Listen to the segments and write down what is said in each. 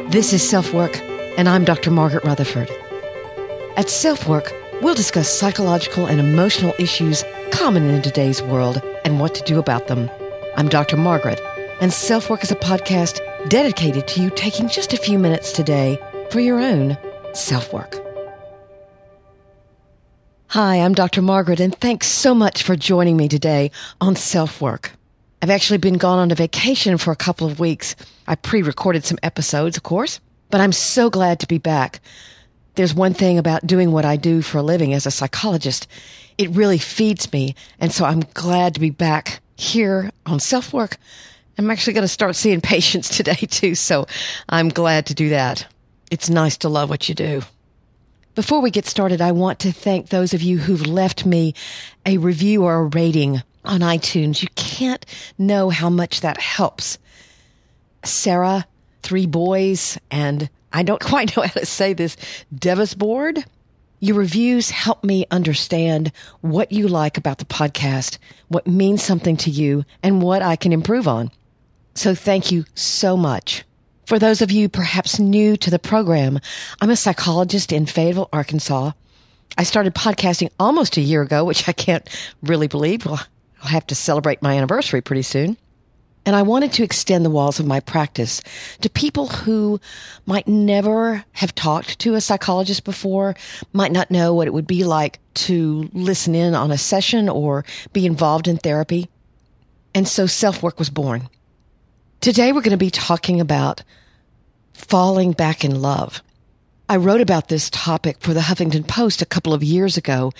This is SelfWork, and I'm Dr. Margaret Rutherford. At SelfWork, we'll discuss psychological and emotional issues common in today's world and what to do about them. I'm Dr. Margaret, and SelfWork is a podcast dedicated to you taking just a few minutes today for your own self-work. Hi, I'm Dr. Margaret, and thanks so much for joining me today on SelfWork. I've actually been gone on a vacation for a couple of weeks. I pre-recorded some episodes, of course, but I'm so glad to be back. There's one thing about doing what I do for a living as a psychologist. It really feeds me, and so I'm glad to be back here on SelfWork. I'm actually going to start seeing patients today, too, so I'm glad to do that. It's nice to love what you do. Before we get started, I want to thank those of you who've left me a review or a rating on iTunes. You can't know how much that helps. Sarah, 3 boys, and I don't quite know how to say this, Devisboard. Your reviews help me understand what you like about the podcast, what means something to you, and what I can improve on. So thank you so much. For those of you perhaps new to the program, I'm a psychologist in Fayetteville, Arkansas. I started podcasting almost a year ago, which I can't really believe. Well, I'll have to celebrate my anniversary pretty soon. And I wanted to extend the walls of my practice to people who might never have talked to a psychologist before, might not know what it would be like to listen in on a session or be involved in therapy. And so SelfWork was born. Today we're going to be talking about falling back in love. I wrote about this topic for the Huffington Post a couple of years ago,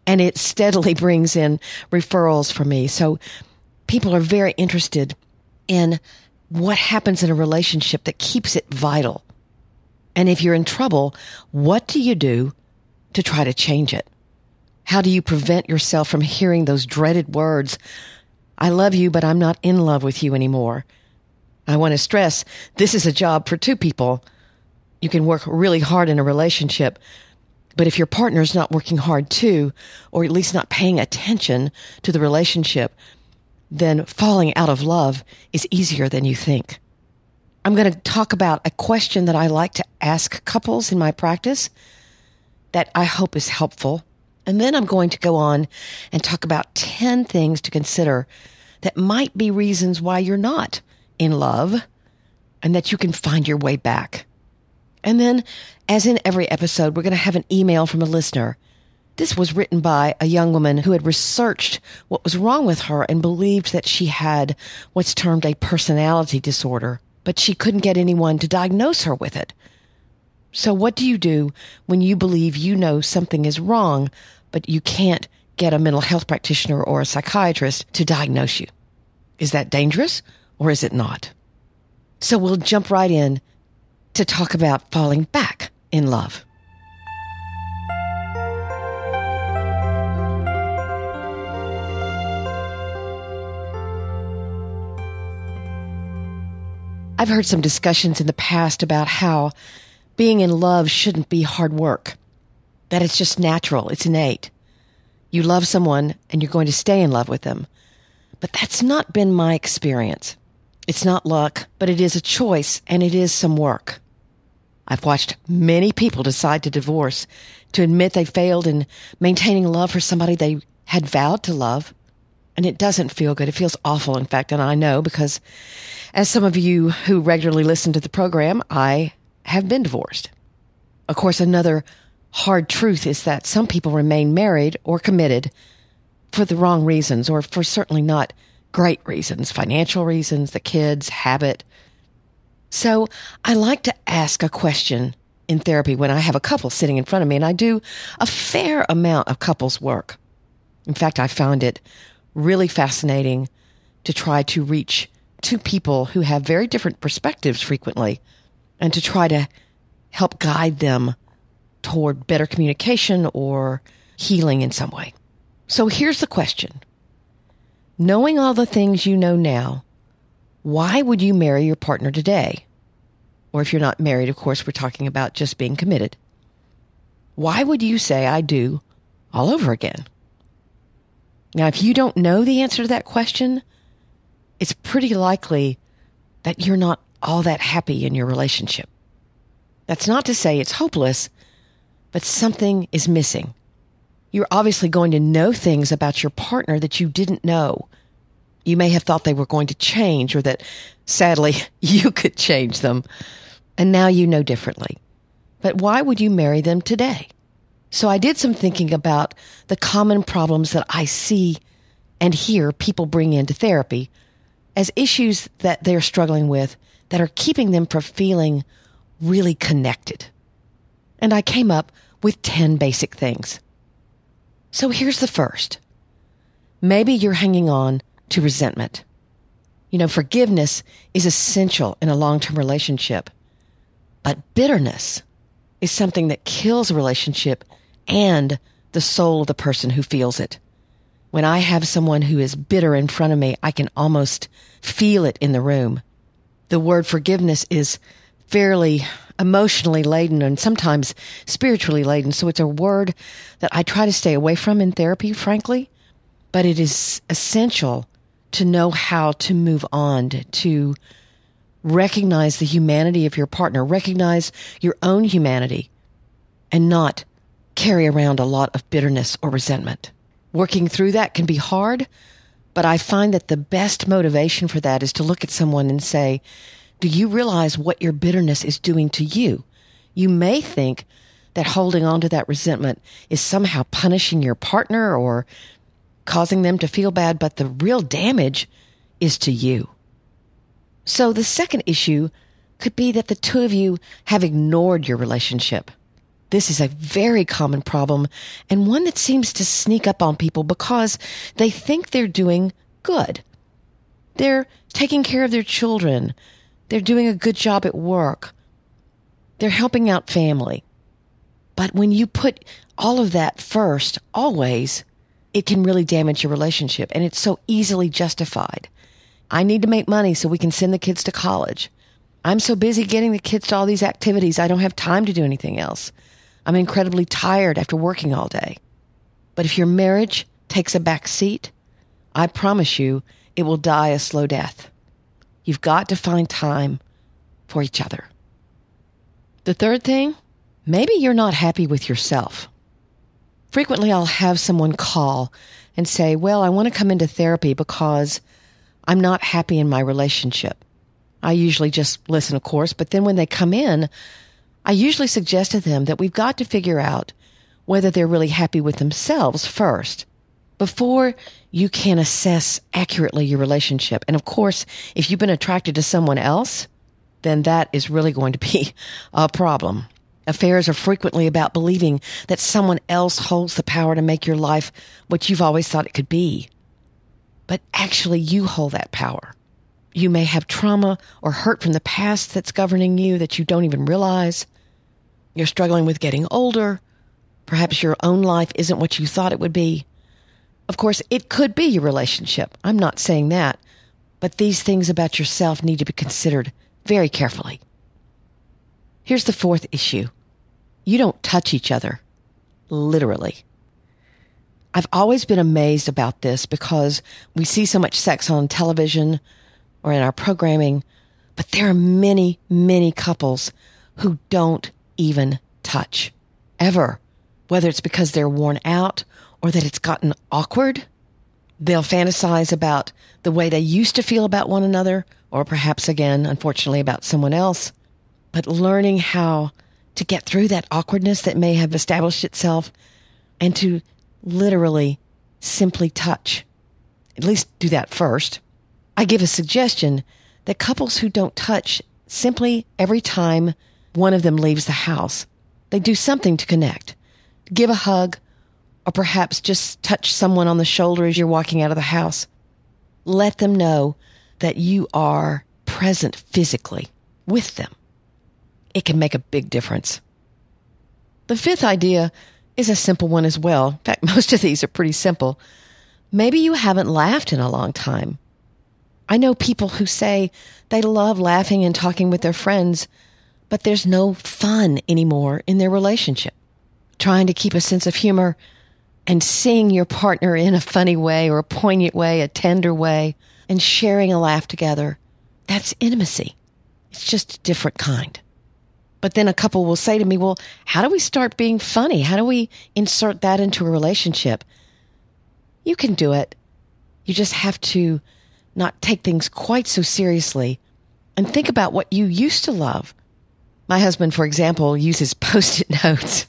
and it steadily brings in referrals for me. So people are very interested in what happens in a relationship that keeps it vital. And if you're in trouble, what do you do to try to change it? How do you prevent yourself from hearing those dreaded words, I love you, but I'm not in love with you anymore? I want to stress, this is a job for 2 people. You can work really hard in a relationship, but if your partner's not working hard too, or at least not paying attention to the relationship, then falling out of love is easier than you think. I'm going to talk about a question that I like to ask couples in my practice that I hope is helpful. And then I'm going to go on and talk about 10 things to consider that might be reasons why you're not in love and that you can find your way back. And then, as in every episode, we're going to have an email from a listener. This was written by a young woman who had researched what was wrong with her and believed that she had what's termed a personality disorder, but she couldn't get anyone to diagnose her with it. So what do you do when you believe you know something is wrong, but you can't get a mental health practitioner or a psychiatrist to diagnose you? Is that dangerous or is it not? So we'll jump right in to talk about falling back in love. I've heard some discussions in the past about how being in love shouldn't be hard work, that it's just natural, it's innate. You love someone and you're going to stay in love with them. But that's not been my experience. It's not luck, but it is a choice and it is some work. I've watched many people decide to divorce to admit they failed in maintaining love for somebody they had vowed to love. And it doesn't feel good. It feels awful, in fact, and I know because as some of you who regularly listen to the program, I have been divorced. Of course, another hard truth is that some people remain married or committed for the wrong reasons, or for certainly not great reasons, financial reasons, the kids, habit. So I like to ask a question in therapy when I have a couple sitting in front of me, and I do a fair amount of couples work. In fact, I found it really fascinating to try to reach 2 people who have very different perspectives frequently and to try to help guide them toward better communication or healing in some way. So here's the question. Knowing all the things you know now, why would you marry your partner today? Or if you're not married, of course, we're talking about just being committed. Why would you say I do all over again? Now, if you don't know the answer to that question, it's pretty likely that you're not all that happy in your relationship. That's not to say it's hopeless, but something is missing. You're obviously going to know things about your partner that you didn't know. You may have thought they were going to change, or that, sadly, you could change them. And now you know differently. But why would you marry them today? So I did some thinking about the common problems that I see and hear people bring into therapy as issues that they're struggling with that are keeping them from feeling really connected. And I came up with 10 basic things. So here's the first. Maybe you're hanging on to resentment. Forgiveness is essential in a long-term relationship, but bitterness is something that kills a relationship and the soul of the person who feels it. When I have someone who is bitter in front of me, I can almost feel it in the room. The word forgiveness is fairly emotionally laden and sometimes spiritually laden, so it's a word that I try to stay away from in therapy, frankly. But it is essential to know how to move on, to recognize the humanity of your partner, recognize your own humanity, and not carry around a lot of bitterness or resentment. Working through that can be hard, but I find that the best motivation for that is to look at someone and say, do you realize what your bitterness is doing to you? You may think that holding on to that resentment is somehow punishing your partner or causing them to feel bad, but the real damage is to you. So the second issue could be that the two of you have ignored your relationship. This is a very common problem and one that seems to sneak up on people because they think they're doing good. They're taking care of their children. They're doing a good job at work. They're helping out family. But when you put all of that first, always, it can really damage your relationship. And it's so easily justified. I need to make money so we can send the kids to college. I'm so busy getting the kids to all these activities, I don't have time to do anything else. I'm incredibly tired after working all day. But if your marriage takes a back seat, I promise you it will die a slow death. You've got to find time for each other. The third thing, maybe you're not happy with yourself. Frequently, I'll have someone call and say, well, I want to come into therapy because I'm not happy in my relationship. I usually just listen, of course, but then when they come in, I usually suggest to them that we've got to figure out whether they're really happy with themselves first before you can assess accurately your relationship. And of course, if you've been attracted to someone else, then that is really going to be a problem. Affairs are frequently about believing that someone else holds the power to make your life what you've always thought it could be. But actually, you hold that power. You may have trauma or hurt from the past that's governing you that you don't even realize. You're struggling with getting older. Perhaps your own life isn't what you thought it would be. Of course, it could be your relationship. I'm not saying that. But these things about yourself need to be considered very carefully. Here's the fourth issue. You don't touch each other. Literally. I've always been amazed about this because we see so much sex on television or in our programming, but there are many, many couples who don't even touch. Ever. Whether it's because they're worn out or that it's gotten awkward. They'll fantasize about the way they used to feel about one another, or perhaps again, unfortunately, about someone else. But learning how to get through that awkwardness that may have established itself and to literally simply touch. At least do that first. I give a suggestion that couples who don't touch simply every time one of them leaves the house, they do something to connect. Give a hug, or perhaps just touch someone on the shoulder as you're walking out of the house. Let them know that you are present physically with them. It can make a big difference. The fifth idea is a simple one as well. In fact, most of these are pretty simple. Maybe you haven't laughed in a long time. I know people who say they love laughing and talking with their friends, but there's no fun anymore in their relationship. Trying to keep a sense of humor and seeing your partner in a funny way or a poignant way, a tender way, and sharing a laugh together, that's intimacy. It's just a different kind. But then a couple will say to me, well, how do we start being funny? How do we insert that into a relationship? You can do it. You just have to not take things quite so seriously and think about what you used to love. My husband, for example, uses Post-it notes.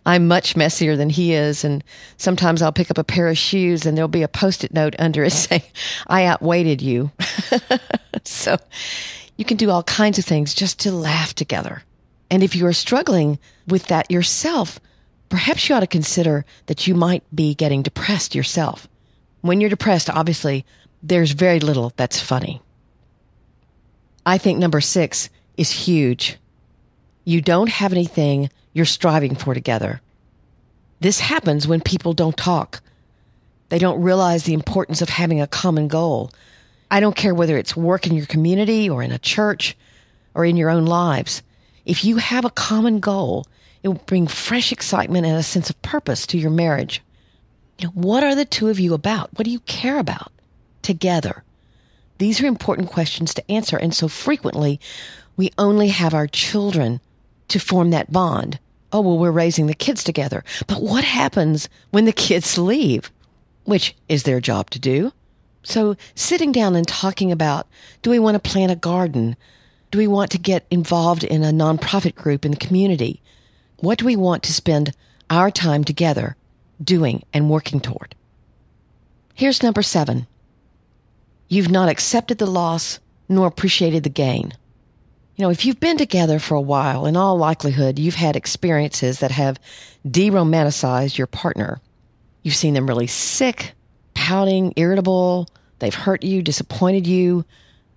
I'm much messier than he is, and sometimes I'll pick up a pair of shoes and there'll be a Post-it note under it saying, I outweighted you. So you can do all kinds of things just to laugh together. And if you are struggling with that yourself, perhaps you ought to consider that you might be getting depressed yourself. When you're depressed, obviously, there's very little that's funny. I think number 6 is huge. You don't have anything you're striving for together. This happens when people don't talk. They don't realize the importance of having a common goal. I don't care whether it's work in your community or in a church or in your own lives. If you have a common goal, it will bring fresh excitement and a sense of purpose to your marriage. What are the two of you about? What do you care about together? These are important questions to answer. And so frequently, we only have our children to form that bond. Oh, well, we're raising the kids together. But what happens when the kids leave? Which is their job to do. So sitting down and talking about, do we want to plant a garden? Do we want to get involved in a nonprofit group in the community? What do we want to spend our time together doing and working toward? Here's number 7. You've not accepted the loss nor appreciated the gain. If you've been together for a while, in all likelihood, you've had experiences that have de-romanticized your partner. You've seen them really sick, pouting, irritable. They've hurt you, disappointed you,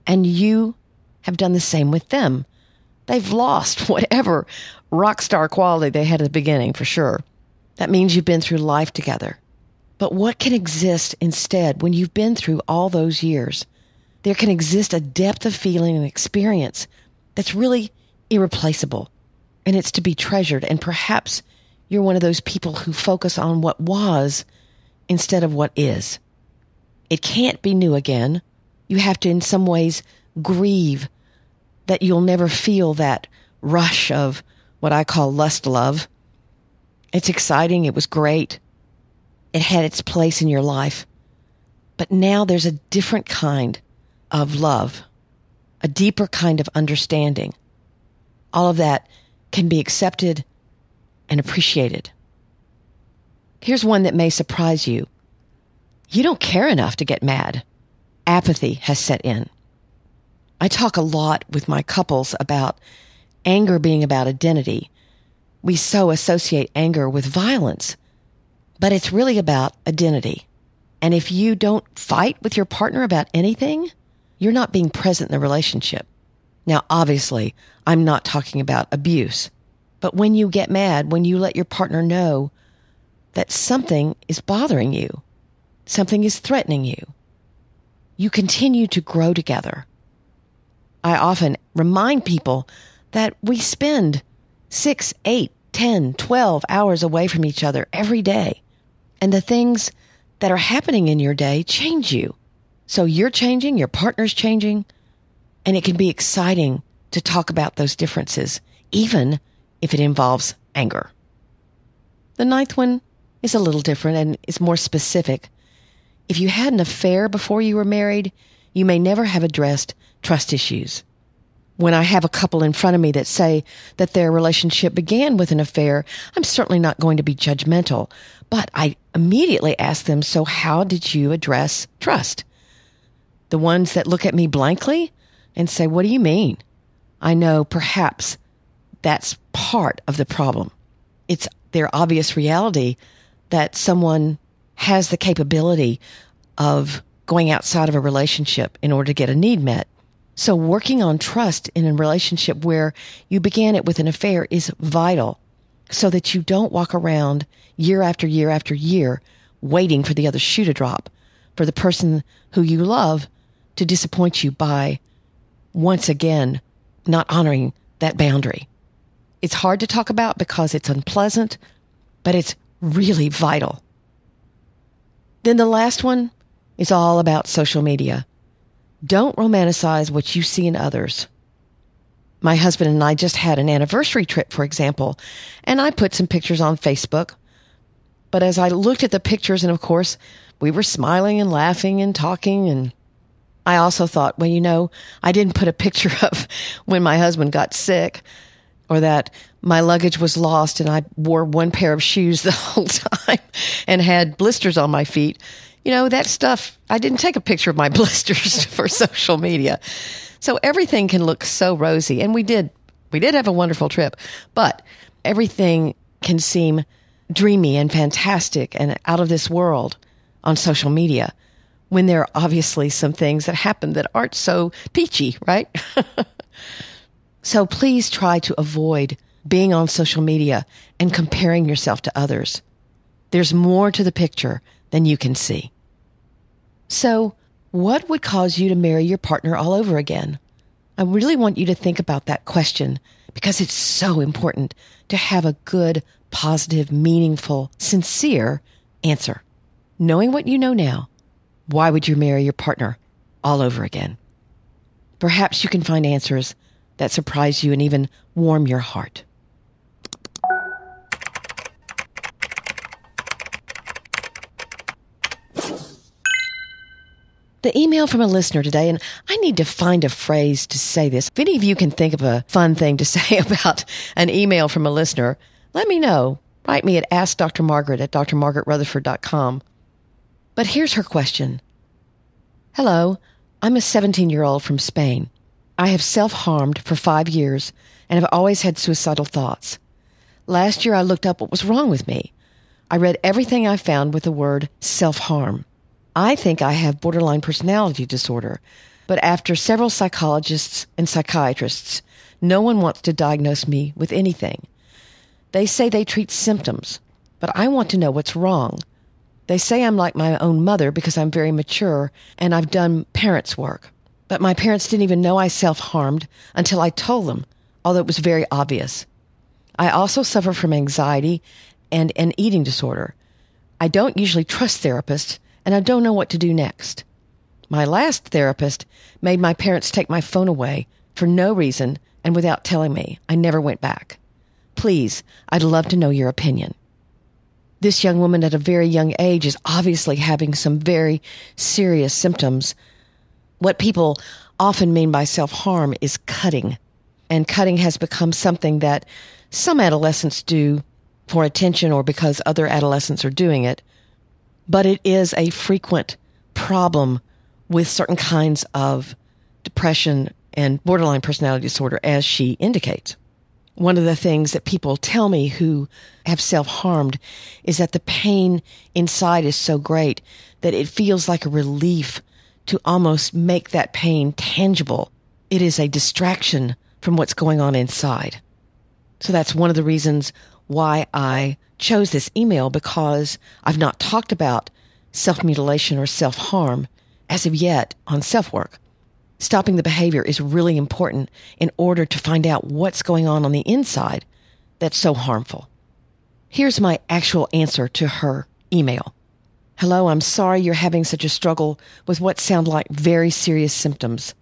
and you have done the same with them. They've lost whatever rock star quality they had at the beginning, for sure. That means you've been through life together. But what can exist instead when you've been through all those years? There can exist a depth of feeling and experience that's really irreplaceable, and it's to be treasured. And perhaps you're one of those people who focus on what was instead of what is. It can't be new again. You have to, in some ways, grieve that you'll never feel that rush of what I call lust love. It's exciting. It was great. It had its place in your life. But now there's a different kind of love, a deeper kind of understanding. All of that can be accepted and appreciated. Here's one that may surprise you. You don't care enough to get mad. Apathy has set in. I talk a lot with my couples about anger being about identity. We so associate anger with violence, but it's really about identity. And if you don't fight with your partner about anything, you're not being present in the relationship. Now, obviously, I'm not talking about abuse, but when you get mad, when you let your partner know that something is bothering you, something is threatening you, you continue to grow together. I often remind people that we spend 6, 8, 10, 12 hours away from each other every day. And the things that are happening in your day change you. So you're changing, your partner's changing, and it can be exciting to talk about those differences, even if it involves anger. The 9th one is a little different and is more specific. If you had an affair before you were married, you may never have addressed trust issues. When I have a couple in front of me that say that their relationship began with an affair, I'm certainly not going to be judgmental, but I immediately ask them, so how did you address trust? The ones that look at me blankly and say, what do you mean? I know perhaps that's part of the problem. It's their obvious reality that someone has the capability of going outside of a relationship in order to get a need met. So working on trust in a relationship where you began it with an affair is vital so that you don't walk around year after year after year waiting for the other shoe to drop, for the person who you love to disappoint you by, once again, not honoring that boundary. It's hard to talk about because it's unpleasant, but it's really vital. Then the last one is all about social media. Don't romanticize what you see in others. My husband and I just had an anniversary trip, for example, and I put some pictures on Facebook. But as I looked at the pictures, and of course, we were smiling and laughing and talking, and I also thought, well, I didn't put a picture of when my husband got sick, or that my luggage was lost and I wore one pair of shoes the whole time and had blisters on my feet. That stuff, I didn't take a picture of my blisters for social media. So everything can look so rosy. And we did have a wonderful trip, but everything can seem dreamy and fantastic and out of this world on social media when there are obviously some things that happen that aren't so peachy, right? So please try to avoid being on social media and comparing yourself to others. There's more to the picture than you can see. So, what would cause you to marry your partner all over again? I really want you to think about that question because it's so important to have a good, positive, meaningful, sincere answer. Knowing what you know now, why would you marry your partner all over again? Perhaps you can find answers that surprise you and even warm your heart. The email from a listener today, and I need to find a phrase to say this. If any of you can think of a fun thing to say about an email from a listener, let me know. Write me at askdrmargaret at drmargaretrutherford.com. But here's her question. Hello, I'm a 17-year-old from Spain. I have self-harmed for 5 years and have always had suicidal thoughts. Last year, I looked up what was wrong with me. I read everything I found with the word self-harm. I think I have borderline personality disorder, but after several psychologists and psychiatrists, no one wants to diagnose me with anything. They say they treat symptoms, but I want to know what's wrong. They say I'm like my own mother because I'm very mature and I've done parents' work. But my parents didn't even know I self-harmed until I told them, although it was very obvious. I also suffer from anxiety and an eating disorder. I don't usually trust therapists, and I don't know what to do next. My last therapist made my parents take my phone away for no reason and without telling me. I never went back. Please, I'd love to know your opinion. This young woman at a very young age is obviously having some very serious symptoms. What people often mean by self-harm is cutting. And cutting has become something that some adolescents do for attention or because other adolescents are doing it. But it is a frequent problem with certain kinds of depression and borderline personality disorder, as she indicates. One of the things that people tell me who have self-harmed is that the pain inside is so great that it feels like a relief to almost make that pain tangible. It is a distraction from what's going on inside. So that's one of the reasons why I chose this email, because I've not talked about self-mutilation or self-harm as of yet on SelfWork. Stopping the behavior is really important in order to find out what's going on the inside that's so harmful. Here's my actual answer to her email. Hello, I'm sorry you're having such a struggle with what sound like very serious symptoms.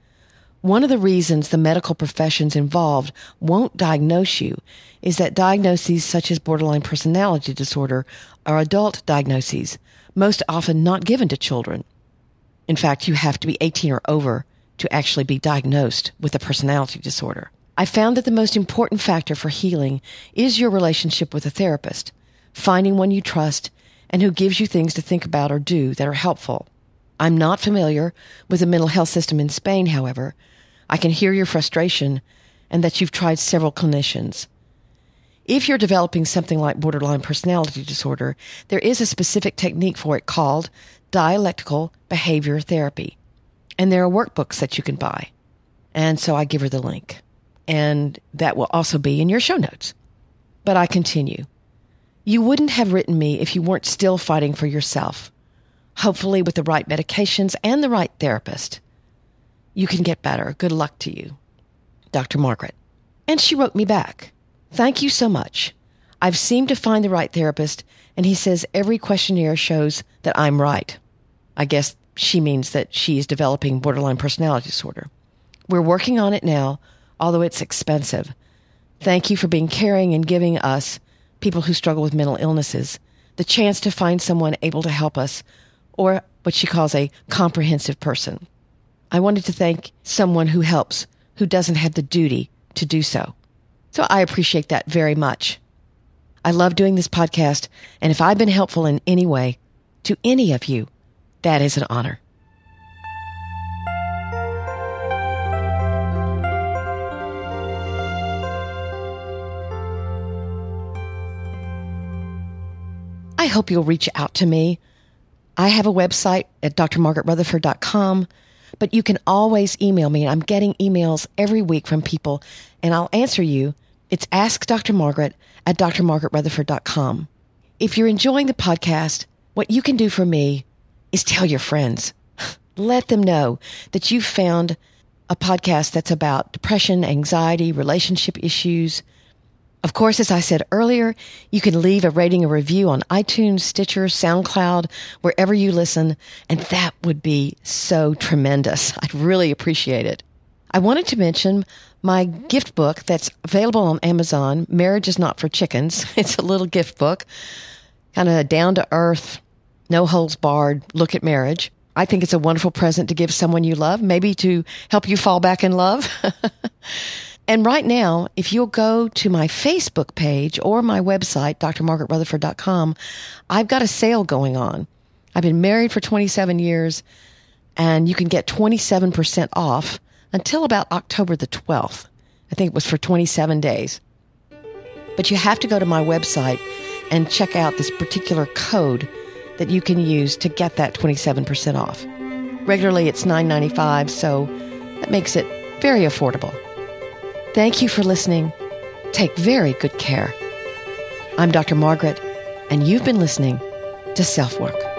One of the reasons the medical professions involved won't diagnose you is that diagnoses such as borderline personality disorder are adult diagnoses, most often not given to children. In fact, you have to be 18 or over to actually be diagnosed with a personality disorder. I found that the most important factor for healing is your relationship with a therapist, finding one you trust and who gives you things to think about or do that are helpful. I'm not familiar with the mental health system in Spain, however. I can hear your frustration and that you've tried several clinicians. If you're developing something like borderline personality disorder, there is a specific technique for it called dialectical behavior therapy. And there are workbooks that you can buy. And so I give her the link. And that will also be in your show notes. But I continue. You wouldn't have written me if you weren't still fighting for yourself. Hopefully with the right medications and the right therapist. You can get better. Good luck to you. Dr. Margaret. And she wrote me back. Thank you so much. I've seemed to find the right therapist, and he says every questionnaire shows that I'm right. I guess she means that she is developing borderline personality disorder. We're working on it now, although it's expensive. Thank you for being caring and giving us, people who struggle with mental illnesses, the chance to find someone able to help us, or what she calls a comprehensive person. I wanted to thank someone who helps, who doesn't have the duty to do so. So I appreciate that very much. I love doing this podcast, and if I've been helpful in any way to any of you, that is an honor. I hope you'll reach out to me. I have a website at drmargaretrutherford.com, but you can always email me. I'm getting emails every week from people, and I'll answer you. It's askdrmargaret@drmargaretrutherford.com. If you're enjoying the podcast, what you can do for me is tell your friends. Let them know that you've found a podcast that's about depression, anxiety, relationship issues. Of course, as I said earlier, you can leave a rating or review on iTunes, Stitcher, SoundCloud, wherever you listen, and that would be so tremendous. I'd really appreciate it. I wanted to mention my gift book that's available on Amazon, Marriage is Not for Chickens. It's a little gift book, kind of down-to-earth, no holds barred look at marriage. I think it's a wonderful present to give someone you love, maybe to help you fall back in love. And right now, if you'll go to my Facebook page or my website, drmargaretrutherford.com, I've got a sale going on. I've been married for 27 years, and you can get 27% off until about October the 12th. I think it was for 27 days. But you have to go to my website and check out this particular code that you can use to get that 27% off. Regularly, it's $9.95, so that makes it very affordable. Thank you for listening. Take very good care. I'm Dr. Margaret, and you've been listening to SelfWork.